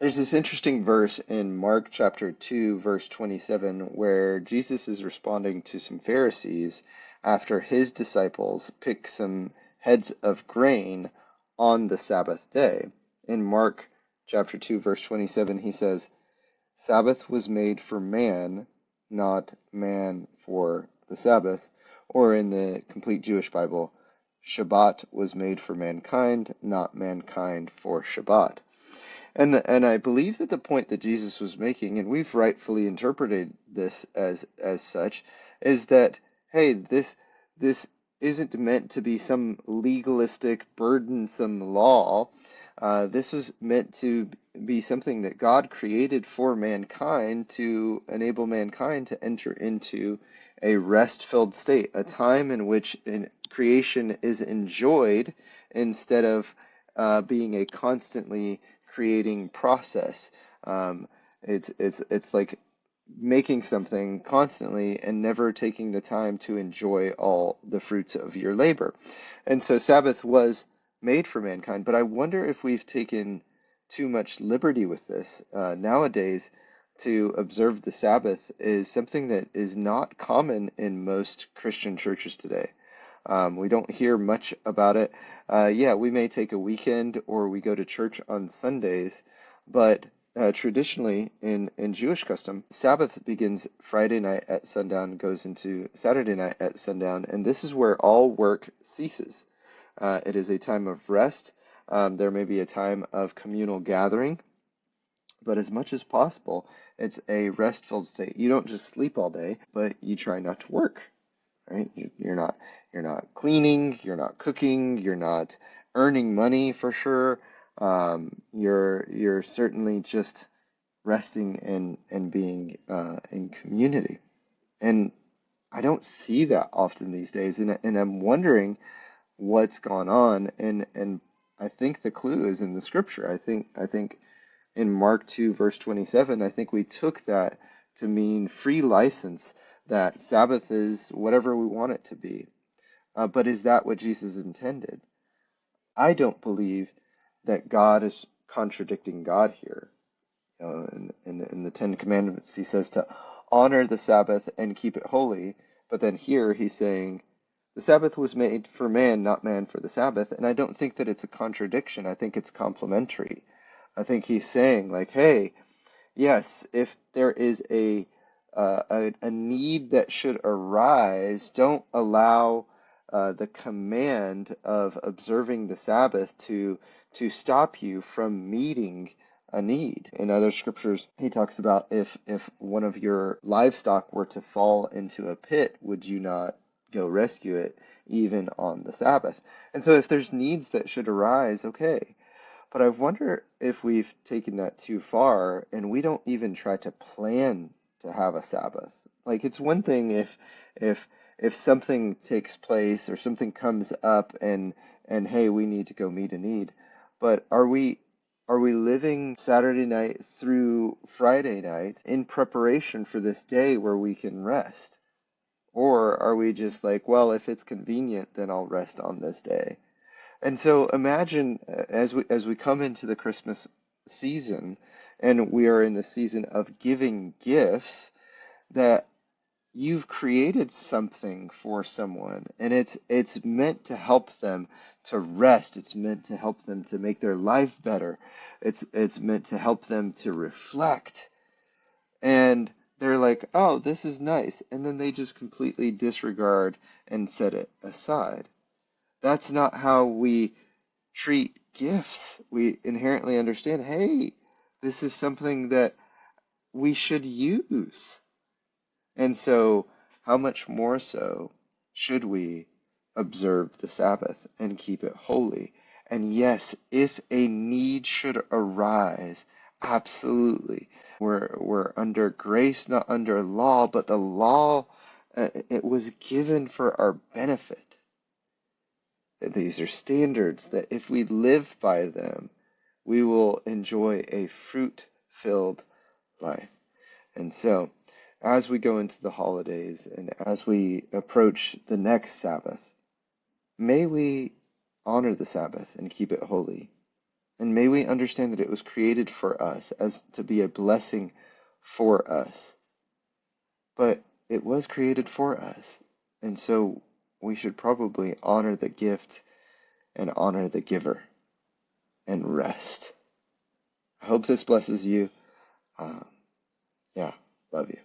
There's this interesting verse in Mark chapter 2, verse 27, where Jesus is responding to some Pharisees after his disciples pick some heads of grain on the Sabbath day. In Mark chapter 2, verse 27, he says, Sabbath was made for man, not man for the Sabbath. Or in the complete Jewish Bible, Shabbat was made for mankind, not mankind for Shabbat. And I believe that the point that Jesus was making, and we've rightfully interpreted this as such, is that hey, this isn't meant to be some legalistic, burdensome law. This was meant to be something that God created for mankind to enable mankind to enter into a rest-filled state, a time in which creation is enjoyed instead of being a constantly creating process. It's like making something constantly and never taking the time to enjoy all the fruits of your labor. And so Sabbath was made for mankind, but I wonder if we've taken too much liberty with this. Nowadays, to observe the Sabbath is something that is not common in most Christian churches today. We don't hear much about it. Yeah, we may take a weekend or we go to church on Sundays, but traditionally in Jewish custom, Sabbath begins Friday night at sundown, goes into Saturday night at sundown, and this is where all work ceases. It is a time of rest. There may be a time of communal gathering, but as much as possible, it's a restful state. You don't just sleep all day, but you try not to work, right? You're not cleaning, you're not cooking, you're not earning money for sure. You're certainly just resting and being in community. And I don't see that often these days, and I'm wondering what's gone on. And I think the clue is in the scripture. I think in Mark 2, verse 27, I think we took that to mean free license, that Sabbath is whatever we want it to be. But is that what Jesus intended? I don't believe that God is contradicting God here. In the Ten Commandments, he says to honor the Sabbath and keep it holy. But then here he's saying the Sabbath was made for man, not man for the Sabbath. And I don't think that it's a contradiction. I think it's complementary. I think he's saying, like, hey, yes, if there is a need that should arise, don't allow the command of observing the Sabbath to stop you from meeting a need. In other scriptures, he talks about if one of your livestock were to fall into a pit, would you not go rescue it even on the Sabbath? And so if there's needs that should arise, okay. But I wonder if we've taken that too far and we don't even try to plan to have a Sabbath. Like it's one thing if if something takes place or something comes up and hey, we need to go meet a need. But are we living Saturday night through Friday night in preparation for this day where we can rest? Or are we just like, well, if it's convenient, then I'll rest on this day? And so imagine as we come into the Christmas season and we are in the season of giving gifts, that you've created something for someone and it's meant to help them to rest. It's meant to help them to make their life better. It's meant to help them to reflect. And they're like, "Oh, this is nice." And then they just completely disregard and set it aside. That's not how we treat gifts. We inherently understand, hey, this is something that we should use. And so, how much more so should we observe the Sabbath and keep it holy? And yes, if a need should arise, absolutely. We're under grace, not under law, but the law, it was given for our benefit. These are standards that if we live by them, we will enjoy a fruit-filled life. And so, as we go into the holidays and as we approach the next Sabbath, may we honor the Sabbath and keep it holy. And may we understand that it was created for us as to be a blessing for us. But it was created for us. And so we should probably honor the gift and honor the giver and rest. I hope this blesses you. Uh, yeah, love you.